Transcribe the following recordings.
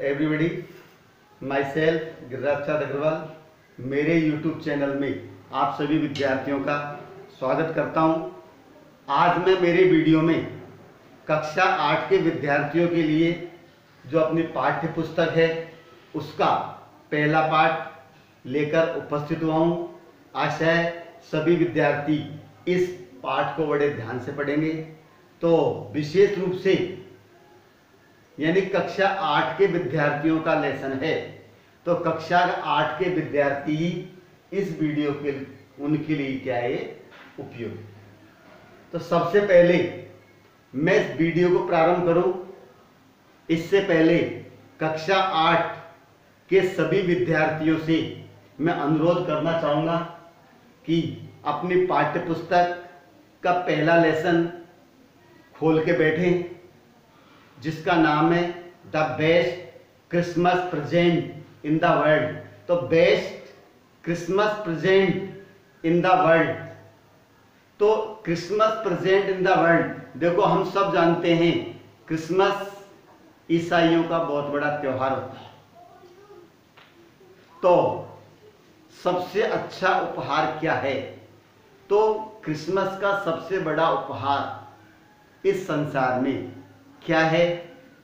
everybody. Myself Giriraj चंद अग्रवाल मेरे YouTube channel में आप सभी विद्यार्थियों का स्वागत करता हूं। आज मैं मेरे वीडियो में कक्षा 8 के विद्यार्थियों के लिए जो अपनी पाठ्य पुस्तक है उसका पहला पाठ लेकर उपस्थित हुआ हूं। आशा है सभी विद्यार्थी इस पाठ को बड़े ध्यान से पढ़ेंगे। तो विशेष रूप से यानी कक्षा 8 के विद्यार्थियों का लेसन है, तो कक्षा 8 के विद्यार्थी इस वीडियो के उनके लिए क्या है उपयोगी। तो सबसे पहले मैं इस वीडियो को प्रारंभ करूं, इससे पहले कक्षा 8 के सभी विद्यार्थियों से मैं अनुरोध करना चाहूँगा कि अपनी पाठ्य पुस्तक का पहला लेसन खोल के बैठें, जिसका नाम है the best Christmas present in the world. तो best Christmas present in the world, तो Christmas present in the world, देखो हम सब जानते हैं क्रिसमस ईसाइयों का बहुत बड़ा त्योहार होता है। तो सबसे अच्छा उपहार क्या है? तो क्रिसमस का सबसे बड़ा उपहार इस संसार में क्या है,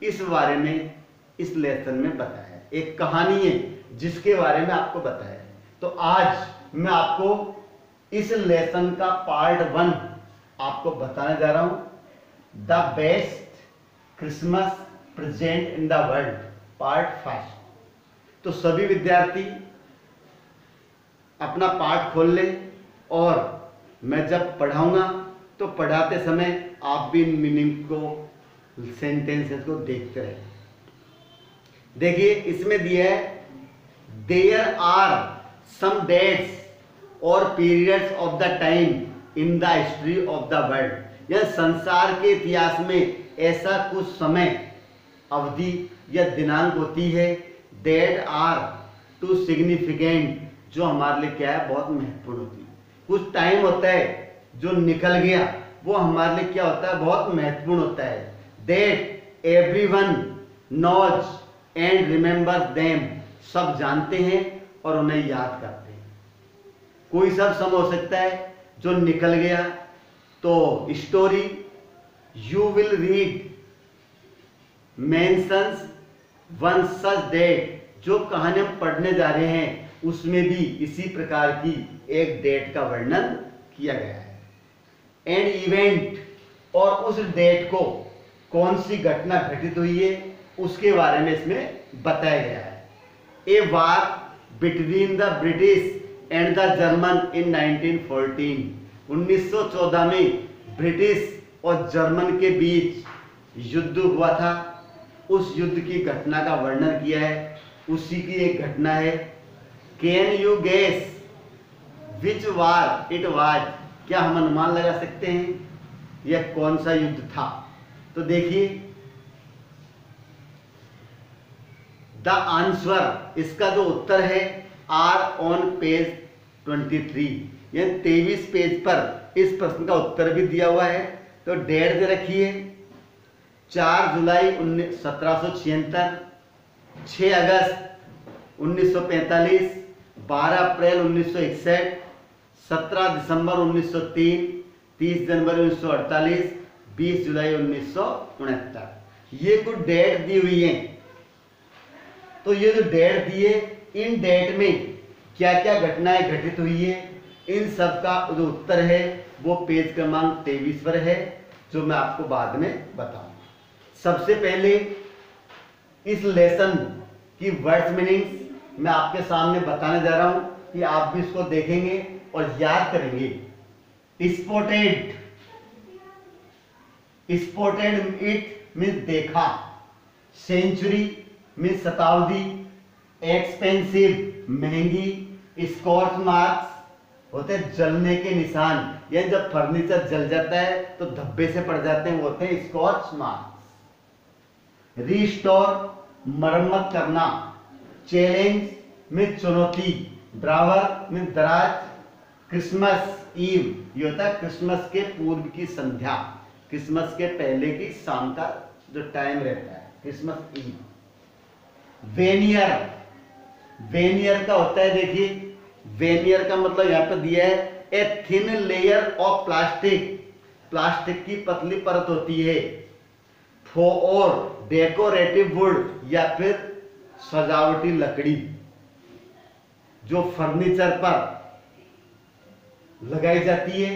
इस बारे में इस लेसन में बताया। एक कहानी है जिसके बारे में आपको बताया। तो आज मैं आपको इस लेसन का पार्ट 1 आपको बताने जा रहा हूं, the best Christmas present in the world part 5। तो सभी विद्यार्थी अपना पाठ खोल ले और मैं जब पढ़ाऊंगा तो पढ़ाते समय आप भी इन मीनिंग को, सेंटेंसेस को देखते रहे। देखिए इसमें दिया है, देयर आर सम डेट्स और periods of the time in the history of the world. यह संसार के इतिहास में ऐसा कुछ समय, अवधि या दिनांक होती है, दैट आर टू सिग्निफिकेंट, जो हमारे लिए क्या है बहुत महत्वपूर्ण होती है। कुछ टाइम होता है जो निकल गया, वो हमारे लिए क्या होता है बहुत महत्वपूर्ण होता है। That everyone knows and remembers them, सब जानते हैं और उन्हें याद करते हैं। कोई सब समय हो सकता है जो निकल गया, तो story you will read mentions one such date, जो कहानी हम पढ़ने जा रहे हैं उसमें भी इसी प्रकार की एक डेट का वर्णन किया गया है। एंड इवेंट, और उस डेट को कौन सी घटना घटित हुई है उसके बारे में इसमें बताया गया है। A war between the British and the German in 1914, 1914 में ब्रिटिश और जर्मन के बीच युद्ध हुआ था। उस युद्ध की घटना का वर्णन किया है, उसी की एक घटना है। Can you guess which war it was, क्या हम अनुमान लगा सकते हैं यह कौन सा युद्ध था? तो देखिए द आंसर, इसका जो उत्तर है आर ऑन पेज 23, यानी 23 पेज पर इस प्रश्न का उत्तर भी दिया हुआ है। तो डेट दे रखी है 4 जुलाई 1776, 6 अगस्त 1945, 12 अप्रैल 1961, 17 दिसंबर 1903, 30 जनवरी 1948, 20 जुलाई 1969। ये कुछ डेट दी हुई है। तो ये जो डेट दी है, इन डेट में क्या क्या घटनाएं घटित हुई है, इन सब का जो उत्तर है वो पेज क्रमांक 23 पर है, जो मैं आपको बाद में बताऊंगा। सबसे पहले इस लेसन की वर्ड्स मीनिंग्स मैं आपके सामने बताने जा रहा हूं कि आप भी इसको देखेंगे और याद करेंगे। स्पॉटेड, स्पॉटेड इट मीन्स देखा, सेंचुरी मीन्स शताब्दी, एक्सपेंसिव महंगी, स्कॉच मार्क्स होते हैं जलने के निशान, यानी जब फर्नीचर जल जाता है तो धब्बे से पड़ जाते हैं, वो होते हैं स्कॉच मार्क्स। रिस्टोर मरम्मत करना, चैलेंज में चुनौती, ड्रावर में दराज, क्रिसमस ईव ये होता है क्रिसमस के पूर्व की संध्या, क्रिसमस के पहले की शाम का जो टाइम रहता है, क्रिसमस ईव। वेनियर, वेनियर का होता है, देखिए वेनियर का मतलब यहां पर दिया है a thin layer of plastic, plastic की पतली परत होती है। और डेकोरेटिव वुड या फिर सजावटी लकड़ी जो फर्नीचर पर लगाई जाती है,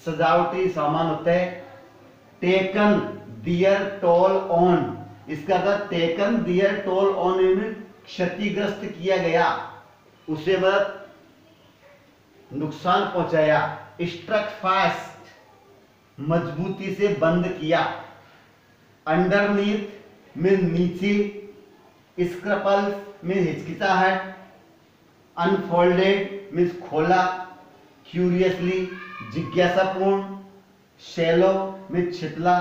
सजावटी सामान होता है। टेकन दियर टोल ऑन, इसका अर्थ टेकन दियर टोल ऑन में क्षतिग्रस्त किया गया, उसे बाद नुकसान पहुंचाया। स्ट्रक फास्ट, मजबूती से बंद किया। अंडरनीथ में नीचे, स्क्रपल में हिचकिचाहट, अनफोल्डेड मीन्स खोला, क्यूरियसली जिज्ञासापूर्ण, शैलो में छितला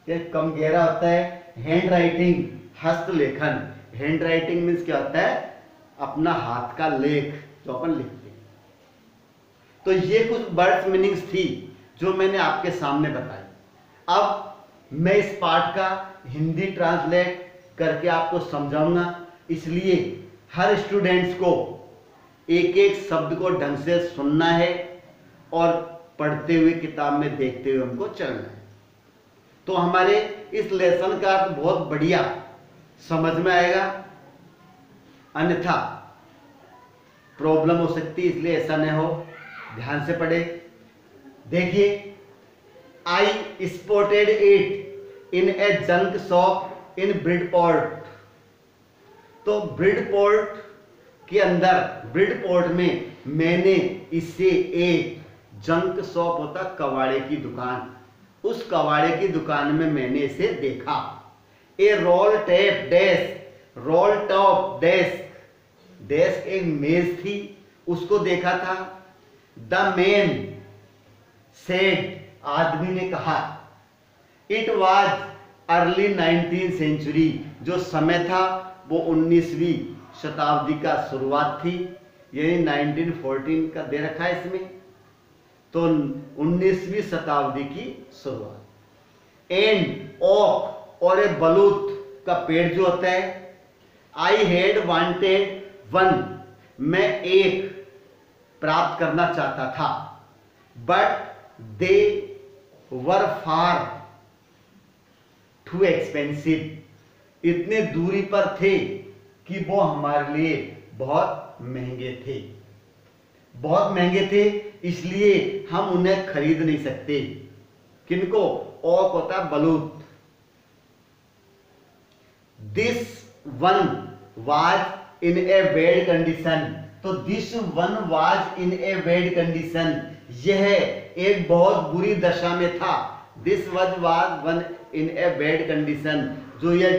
या कम गहरा होता है। हैंड राइटिंग हस्तलेखन, हैंड राइटिंग मीन्स क्या होता है, अपना हाथ का लेख जो अपन लिखते हैं। तो ये कुछ वर्ड्स मीनिंग्स थी जो मैंने आपके सामने बताई। अब मैं इस पार्ट का हिंदी ट्रांसलेट करके आपको समझाऊंगा, इसलिए हर स्टूडेंट्स को एक एक शब्द को ढंग से सुनना है और पढ़ते हुए किताब में देखते हुए हमको चलना है। तो हमारे इस लेसन का अर्थ बहुत बढ़िया समझ में आएगा, अन्यथा प्रॉब्लम हो सकती है, इसलिए ऐसा न हो, ध्यान से पढ़े। देखिए, आई spotted it in a junk shop in Bridport. तो ब्रिडपोर्ट के अंदर, ब्रिडपोर्ट में मैंने इसे एक जंक शॉप होता कबाड़े की दुकान, उस कबाड़े की दुकान में मैंने इसे देखा। A roll top desk, roll top desk, desk एक मेज थी, उसको देखा था। द मैन सेड, आदमी ने कहा। It was early 19th century, जो समय था वो 19वीं शताब्दी का शुरुआत थी, यानी 1914 का दे रखा है इसमें, तो 19वीं शताब्दी की शुरुआत। एंड ओक, और ए बलूत का पेड़ जो होता है। आई हैड वांटेड वन, मैं एक प्राप्त करना चाहता था। But they were far too expensive, इतने दूरी पर थे कि वो हमारे लिए बहुत महंगे थे, बहुत महंगे थे, इसलिए हम उन्हें खरीद नहीं सकते। किनको? ओक होता है बलूत। This one was in a bad condition, तो this one was in a bad condition, यह एक बहुत बुरी दशा में था। This was one in a bad condition, जो ये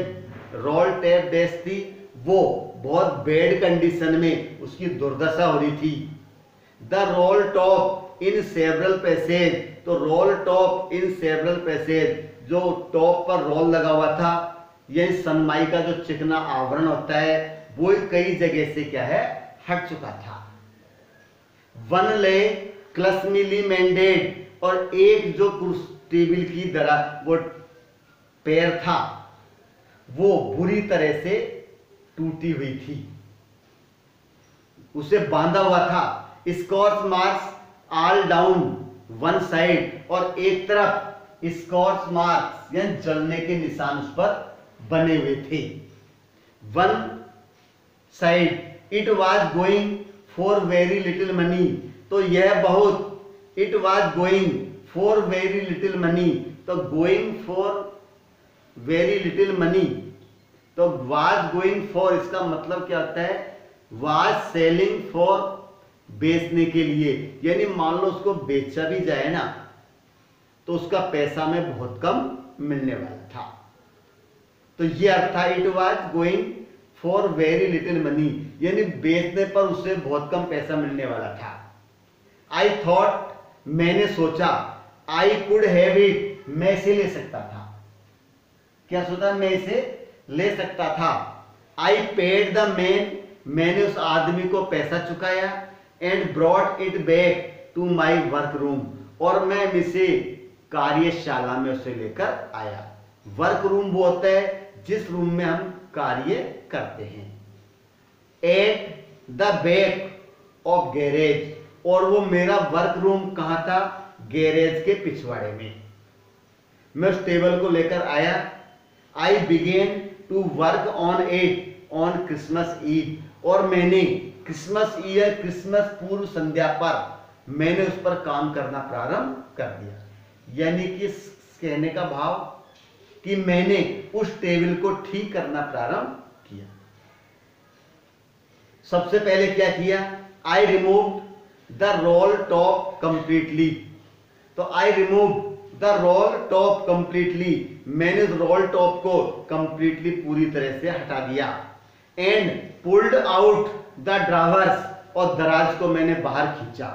रोल टेप डेस्क थी वो बहुत बैड कंडीशन में उसकी दुर्दशा हो रही थी। The roll top in several passage, तो roll top in several passage, जो टॉप पर रोल लगा हुआ था, यह सनमाई का जो चिकना आवरण होता है वो कई जगह से क्या है, हट चुका था। वन ले क्लसमिली मैंडेड, और एक जो टेबल की दरा वो पैर था वो बुरी तरह से टूटी हुई थी, उसे बांधा हुआ था। Scratch marks all down one side, और एक तरफ स्कॉच मार्क्स यानी जलने के निशान उस पर बने हुए थे। One side it was going for very little money, तो यह बहुत, it was going for very little money, तो going for very little money, तो वाज गोइंग फॉर इसका मतलब क्या होता है, वाज सेलिंग फॉर, बेचने के लिए, यानी मान लो उसको बेचा भी जाए ना तो उसका पैसा में बहुत कम मिलने वाला था। तो ये अर्थ था, it was going for very little money, यानी बेचने पर उसे बहुत कम पैसा मिलने वाला था। आई थॉट, मैंने सोचा। आई कुड हैव इट, मैं इसे ले सकता था। क्या सोचा? मैं इसे ले सकता था। आई पेड द मैन, मैंने उस आदमी को पैसा चुकाया। And brought it back to my work room, और मैं इसे कार्यशाला में उसे लेकर आया। वर्क रूम वो होता है जिस रूम में हम कार्य करते हैं। At the back of garage, और वो मेरा वर्क रूम कहाँ था? गैरेज के पिछवाड़े में। मैं उस टेबल को लेकर आया। I began to work on it on Christmas Eve, और मैंने क्रिसमस पूर्व संध्या पर मैंने उस पर काम करना प्रारंभ कर दिया। यानी कि कहने का भाव कि मैंने उस टेबल को ठीक करना प्रारंभ किया। सबसे पहले क्या किया? I remove the roll top completely. तो I remove the roll top completely, मैंने रोल टॉप को कंप्लीटली पूरी तरह से हटा दिया। And pulled out the drawers, और दराज को मैंने बाहर खींचा।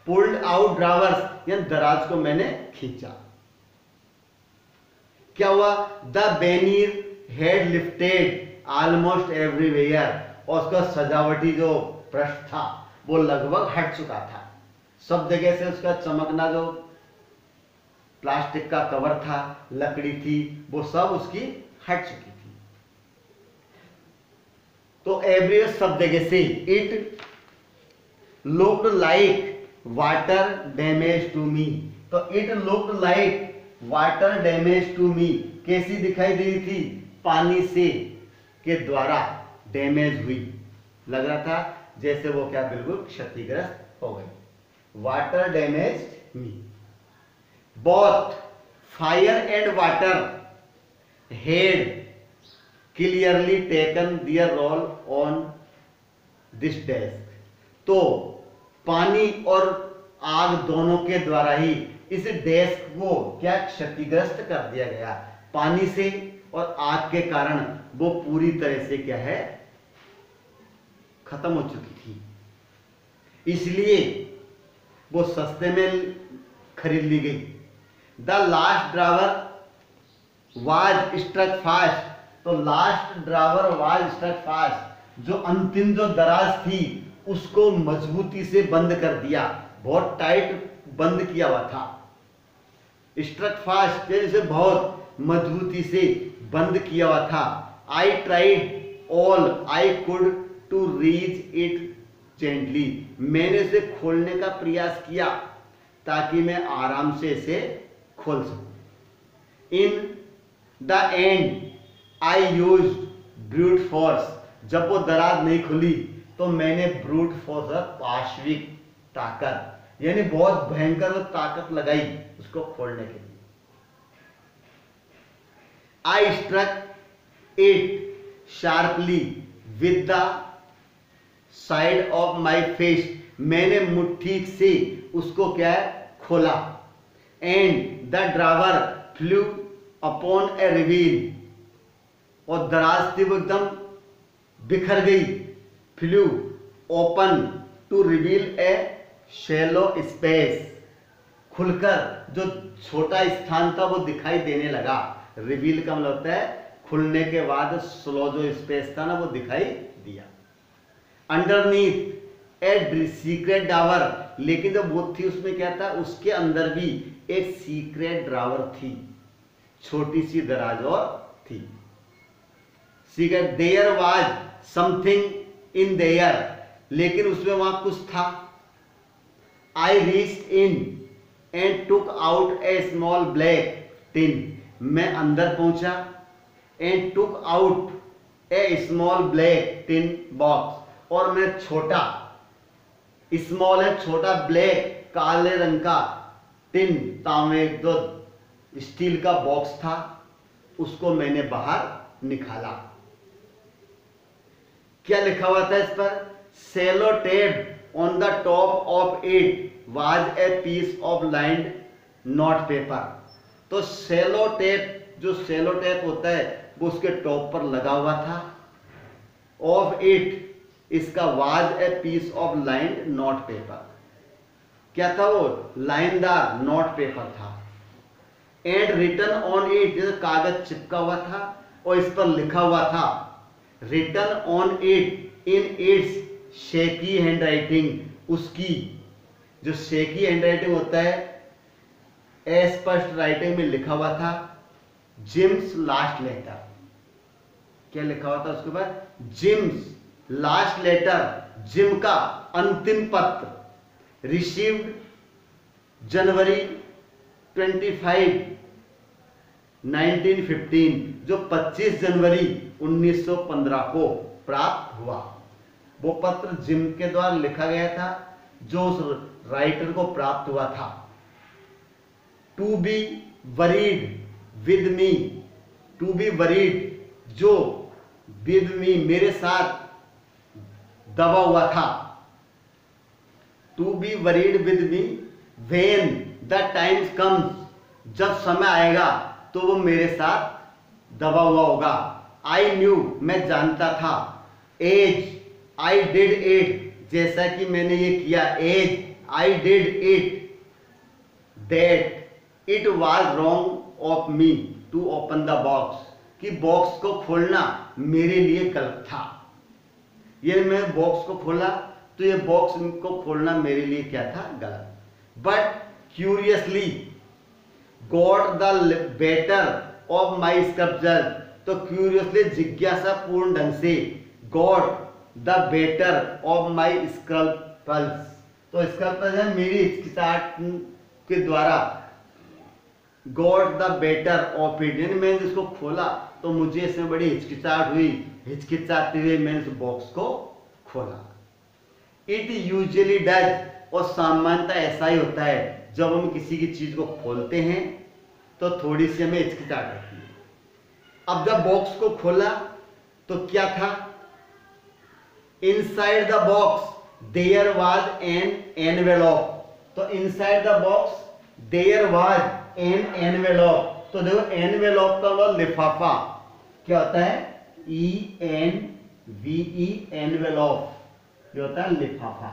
पुल्ड आउट ड्रावर्स यानी दराज को मैंने खींचा। क्या हुआ? The veneer had lifted almost everywhere, और उसका सजावटी जो पृष्ठ था वो लगभग हट चुका था। सब जगह से उसका चमकना जो प्लास्टिक का कवर था, लकड़ी थी, वो सब उसकी हट चुकी थी। तो एवरीवेयर सब जगह से। It looked like water damage to me, तो it looked like water damage to me, कैसी दिखाई दे रही थी? पानी से के द्वारा डैमेज हुई, लग रहा था जैसे वो क्या बिल्कुल क्षतिग्रस्त हो गई। Water damage me. Both fire and water had clearly taken their roll on this desk, तो पानी और आग दोनों के द्वारा ही इस डेस्क को क्या क्षतिग्रस्त कर दिया गया। पानी से और आग के कारण वो पूरी तरह से क्या है? खत्म हो चुकी थी, इसलिए वो सस्ते में खरीद ली गई। The last drawer was struck fast, तो last drawer was struck fast, जो अंतिम जो दराज थी उसको मजबूती से बंद कर दिया, बहुत टाइट बंद किया हुआ था। स्ट्रक फास्ट जैसे बहुत मजबूती से बंद किया हुआ था। I tried all I could to reach it gently, मैंने इसे खोलने का प्रयास किया ताकि मैं आराम से इसे खोल सकूं। In the and I used brute force, जब वो दराज नहीं खुली तो मैंने ब्रूट फोर्स, पार्श्विक ताकत, यानी बहुत भयंकर ताकत लगाई उसको खोलने के लिए। I struck it sharply with the side of my face, मैंने मुट्ठी से उसको क्या है? खोला। And the drawer flew upon a reveal, और दराज थी वो एकदम बिखर गई। Flew open to reveal a shallow space, खुलकर जो छोटा स्थान था वो दिखाई देने लगा। रिवील का मतलब होता है खुलने के बाद स्लो जो स्पेस था ना वो दिखाई दिया। अंडरनीथ ए सीक्रेट ड्रावर, लेकिन जब वो थी उसमें क्या था? उसके अंदर भी एक सीक्रेट ड्रावर थी, छोटी सी दराज और थी। Secret there was something in there, लेकिन उसमें वहां कुछ था। I reached in and took out a small black tin, मैं अंदर पहुंचा। And took out a small black tin box, और मैं छोटा, स्मॉल है छोटा, ब्लैक काले रंग का, टिन तांबे जो स्टील का बॉक्स था उसको मैंने बाहर निकाला। क्या लिखा हुआ था इस पर? Sellotape on the top of it was a piece of lined note paper, तो सेलो टेप, जो सेलो टेप होता है वो उसके टॉप पर लगा हुआ था। ऑफ इट, इसका was a piece of lined note paper, क्या था वो? लाइनदार नोट पेपर था। एंड रिटन ऑन इट, जैसे कागज चिपका हुआ था और इस पर लिखा हुआ था written on it in its shaky handwriting, उसकी जो शेकी हैंडराइटिंग होता है, अस्पष्ट राइटिंग में लिखा हुआ था जिम्स लास्ट लेटर। क्या लिखा हुआ था उसके बाद? जिम्स लास्ट लेटर जिम का अंतिम पत्र रिसीव्ड जनवरी 25, 1915, जो 25 जनवरी 1915 को प्राप्त हुआ। वो पत्र जिम के द्वारा लिखा गया था जो उस राइटर को प्राप्त हुआ था। To be worried with me, to be worried जो विद मी मेरे साथ दबा हुआ था। To be worried with me when the times comes, जब समय आएगा तो वो मेरे साथ दबा हुआ होगा। आई न्यू, मैं जानता था। एज आई डिड इट, जैसा कि मैंने ये किया। As I did it, that it was wrong of me to open the box, कि बॉक्स को खोलना मेरे लिए गलत था। ये मैं बॉक्स को खोला तो ये बॉक्स को खोलना मेरे लिए क्या था, गलत। But curiously got the better of my sculpture, तो क्यूरियसली जिज्ञासा पूर्ण ढंग से got the better of my scruples, तो स्कल्पल है मेरी हिचकिचाहट के द्वारा। Got the better of it, यानी मैंने इसको खोला तो मुझे इसमें बड़ी हिचकिचाहट हुई। हिचकिचाते हुए मैंने उस बॉक्स को खोला। इट यूजुअली डज, और सामान्यतः ऐसा ही होता है जब हम किसी की चीज को खोलते हैं तो थोड़ी सी हमें हिचकिचाहट होती है। अब जब बॉक्स को खोला तो क्या था, inside the box there was an envelope, तो inside the box there was an envelope, तो देखो एनवेलप का मतलब लिफाफा क्या होता है, ENVE एनवेलप, ये होता है लिफाफा।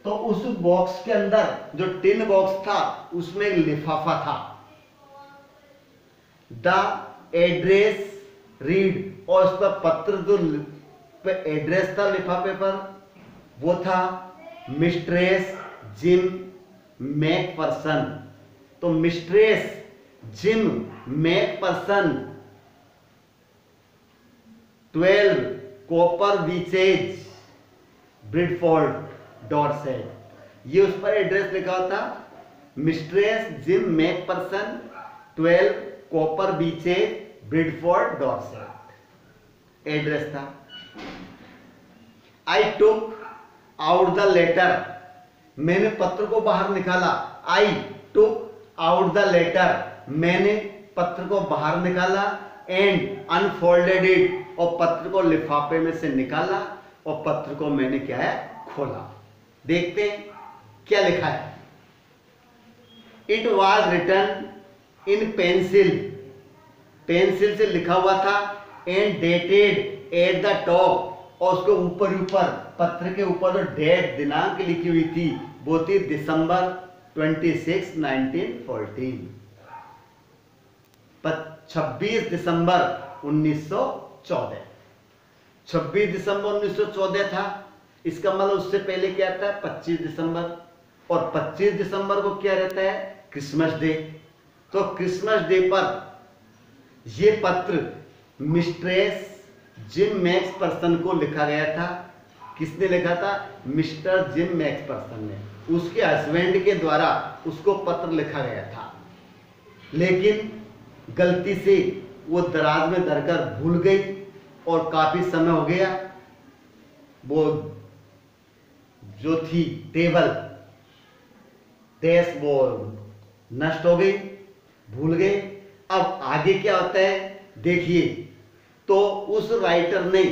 तो उस बॉक्स के अंदर जो टिन बॉक्स था उसमें एक लिफाफा था। द एड्रेस रीड, और उस पर पत्र जो एड्रेस था लिफाफे पर वो था मिस्ट्रेस जिम मैकपर्सन, तो mistress Jim McPherson 12 Copper Beeches Bridford Dorset, ये उस पर एड्रेस लिखा था। Mistress Jim McPherson 12 Copper Beeches Bridford Dorset address था। I took out the letter, मैंने पत्र को बाहर निकाला। I took out the letter, मैंने पत्र को बाहर निकाला। एंड अनफोल्डेड इट, और पत्र को लिफाफे में से निकाला और पत्र को मैंने क्या है, खोला। देखते हैं क्या लिखा है। It was written in pencil, pencil से लिखा हुआ था। And dated at the top, और उसके ऊपर पत्र के ऊपर जो डेट दिनांक लिखी हुई थी वो थी दिसंबर 26, 1914, 26 दिसंबर 1914। 26 दिसंबर 1914 था, इसका मतलब उससे पहले क्या था, 25 दिसंबर, और 25 दिसंबर को क्या रहता है, क्रिसमस डे। तो क्रिसमस डे पर यह पत्र मिस्ट्रेस जिम मैकपर्सन को लिखा गया था। किसने लिखा था, मिस्टर जिम मैकपर्सन ने, उसके हस्बैंड के द्वारा उसको पत्र लिखा गया था। लेकिन गलती से वो दराज में धरकर भूल गई और काफी समय हो गया, वो जो थी टेबल डेस्क वो नष्ट हो गई, भूल गए। अब आगे क्या होता है देखिए। तो उस राइटर ने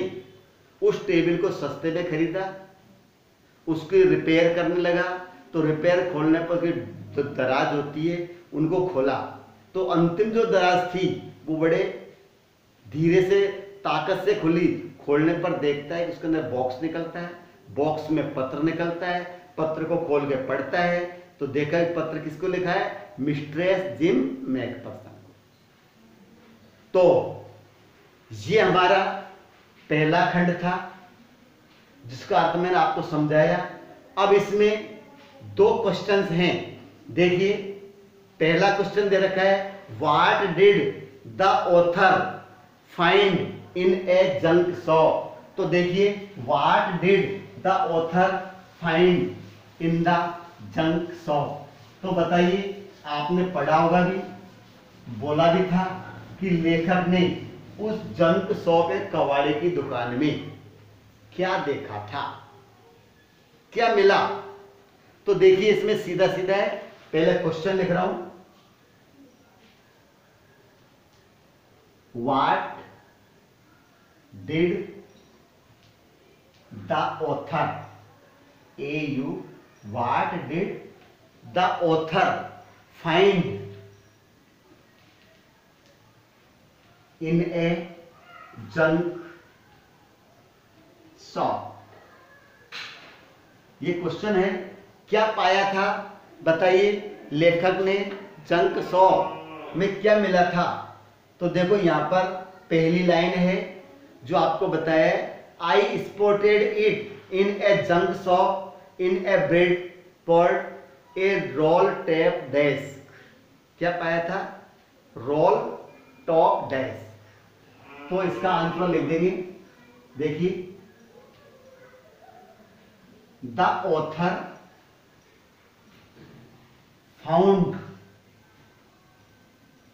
उस टेबल को सस्ते में खरीदा, उसकी रिपेयर करने लगा। तो रिपेयर खोलने पर जो दराज होती है उनको खोला, तो अंतिम जो दराज थी वो बड़े धीरे से ताकत से खुली। खोलने पर देखता है कि उसके अंदर बॉक्स निकलता है, बॉक्स में पत्र निकलता है, पत्र को खोल के पढ़ता है तो देखा कि पत्र किसको लिखा है, मिस्ट्रेस जिम मैकपर्सन। तो ये हमारा पहला खंड था जिसका अर्थ मैंने आपको समझाया। अब इसमें दो क्वेश्चंस हैं, देखिए। पहला क्वेश्चन दे रखा है, what did the author find in a junk shop. तो देखिए what did the author find in the junk shop. तो बताइए, आपने पढ़ा होगा भी, बोला भी था कि लेखक ने उस जंक शॉप कबाड़े की दुकान में क्या देखा था, क्या मिला। तो देखिए इसमें सीधा सीधा है, पहले क्वेश्चन लिख रहा हूं, what did the author, AU, what did the author find in a junk shop. ये क्वेश्चन है, क्या पाया था बताइए लेखक ने जंक शॉप में, क्या मिला था। तो देखो यहां पर पहली लाइन है जो आपको बताया है, आई spotted it in a junk shop in A bread pot A roll top desk. क्या पाया था, रोल टॉप डेस्क। तो इसका आंसर लिख देंगे, देखिए the author found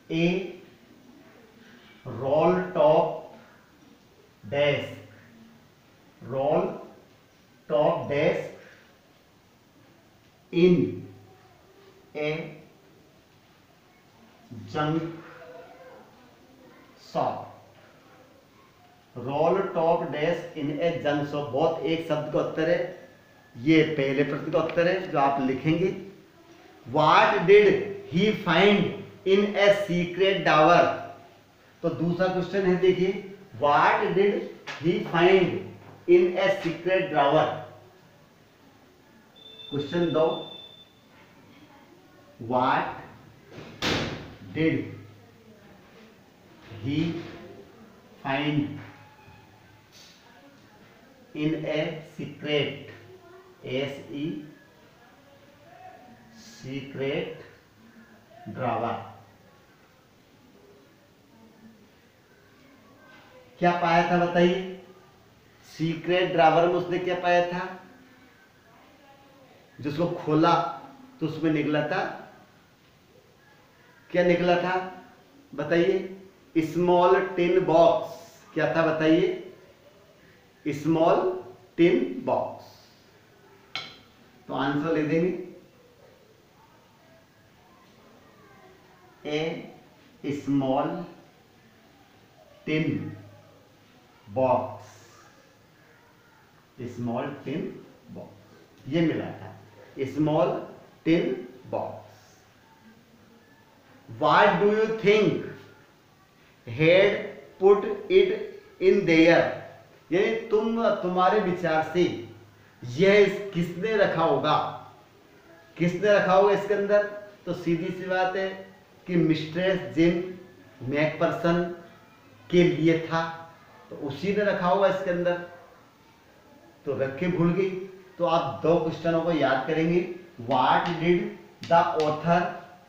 a roll top desk, roll top desk in a junk shop. Role top desk in a junk shop, बहुत एक शब्द का उत्तर है, ये पहले प्रश्न का उत्तर है जो आप लिखेंगे। What did he find in a secret drawer. तो दूसरा क्वेश्चन है, देखिए what did he find in a secret drawer. Question 2, what did he find in a secret, SE, secret drawer. क्या पाया था बताइए, सीक्रेट ड्रावर में उसने क्या पाया था, जिसको खोला तो उसमें निकला था, क्या निकला था बताइए, स्मॉल टिन बॉक्स। क्या था बताइए, स्मॉल टिन बॉक्स। तो आंसर ले देंगे, a small tin box, small tin box, ये मिला था, small tin box. What do you think had put it in there. यानी तुम्हारे विचार से यह किसने रखा होगा, किसने रखा होगा इसके अंदर। तो सीधी सी बात है कि मिस्ट्रेस जिम मैकपर्सन के लिए था, तो उसी ने रखा होगा इसके अंदर, तो रख के भूल गई। तो आप दो क्वेश्चनों को याद करेंगे, what did the author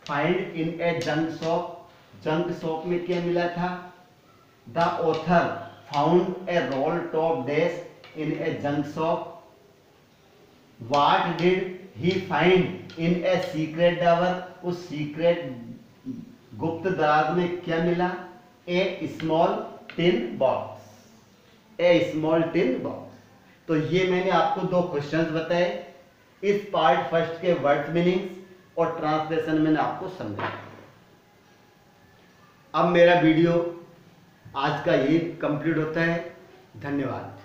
find in a junk shop, junk shop में क्या मिला था, the author found a roll top desk in a junk shop. What did he find in a secret drawer, उस सीक्रेट गुप्त दराज में क्या मिला, a small tin box, a small tin box. तो ये मैंने आपको दो क्वेश्चंस बताए, इस पार्ट फर्स्ट के वर्ड मीनिंग्स और ट्रांसलेशन मैंने आपको समझाया। अब मेरा वीडियो आज का यही कंप्लीट होता है, धन्यवाद।